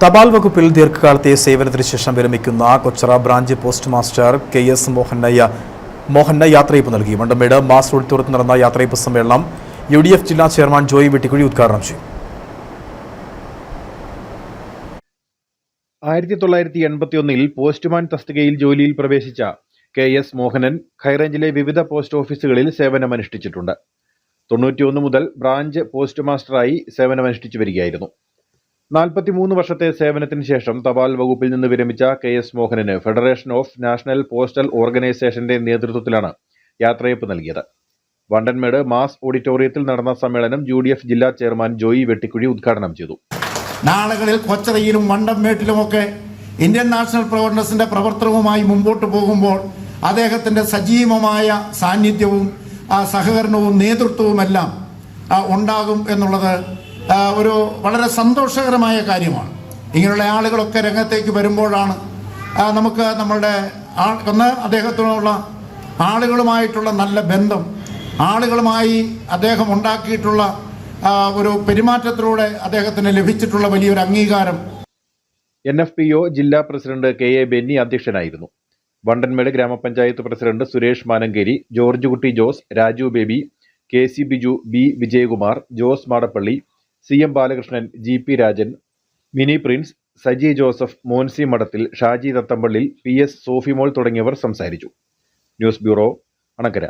തപാൽ വകുപ്പിൽ ദീർഘകാലത്തെ സേവനത്തിന് ശേഷം വിരമിക്കുന്ന Kochara branch post master KS Mohan യാത്രയയപ്പ് നൽകി. മണ്ടമേട് മാസ് ഓഡിറ്റോറിയത്തിൽ നടന്ന യാത്രയയപ്പ് സമ്മേളനം UDF ജില്ലാ ചെയർമാൻ ജോയി വെട്ടിക്കുഴി ഉദ്ഘാടനം ചെയ്തു. 1981-ൽ പോസ്റ്റ്മാൻ തസ്തികയിൽ ജോലിയിൽ പ്രവേശിച്ച KS മോഹനൻ ഹൈറേഞ്ചിലെ വിവിധ പോസ്റ്റ് ഓഫീസുകളിൽ സേവനമനുഷ്ഠിച്ചിട്ടുണ്ട്. 91 മുതൽ ബ്രാഞ്ച് പോസ്റ്റ് മാസ്റ്ററായി സേവനമനുഷ്ഠിച്ചു വരികയായിരുന്നു. 43 വർഷത്തെ സേവനത്തിന് ശേഷം തപാൽ വകുപ്പിൽ നിന്ന് വിരമിച്ച KS Mohanan federation of national postal ഓർഗനൈസേഷന്റെ നേതൃത്വത്തിലാണ് യാത്രയയപ്പ് നൽകിയത്. വണ്ടൻമേട് മാസ് ഓഡിറ്റോറിയത്തിൽ നടന്ന സമ്മേളനം UDF ജില്ലാ ചെയർമാൻ ജോയി വെട്ടിക്കുഴി ഉദ്ഘാടനം ചെയ്തു. നാളുകളിൽ കൊച്ചറയിലും വണ്ടൻമേട്ടിലുമൊക്കെ ഇന്ത്യൻ നാഷണൽ കോൺഗ്രസിന്റെ പ്രവർത്തനവുമായി മുമ്പോട്ട് പോകുമ്പോൾ അദ്ദേഹത്തിന്റെ സജീവമായ സാന്നിധ്യവും സഹകരണവും നേതൃത്വവുമെല്ലാം ഉണ്ടാകും എന്നുള്ളത് ഒരു വളരെ സന്തോഷകരമായ കാര്യമാണ്. ഇങ്ങനെയുള്ള ആളുകളൊക്കെ രംഗത്തേക്ക് വരുമ്പോഴാണ് നമുക്ക് നമ്മളുടെ അദ്ദേഹത്തിനുള്ള ആളുകളുമായിട്ടുള്ള നല്ല ബന്ധം, ആളുകളുമായി അദ്ദേഹം ഉണ്ടാക്കിയിട്ടുള്ള ഒരു പെരുമാറ്റത്തിലൂടെ അദ്ദേഹത്തിന് ലഭിച്ചിട്ടുള്ള വലിയൊരു അംഗീകാരം. NFPO ജില്ലാ പ്രസിഡന്റ് KA ബെന്നി അധ്യക്ഷനായിരുന്നു. വണ്ടൻമേട് ഗ്രാമപഞ്ചായത്ത് president Suresh Manankeri, George Kutty Jose, Raju Baby, KC Biju, B Vijayakumar, Jose Madappally, CM Balakrishnan, GP Rajan, Mini Prince, Saji Joseph, Moncy Madathil, Shaji Thathampallil, PS Sophimol തുടങ്ങിയവർ സംസാരിച്ചു. News bureau, Anakkara.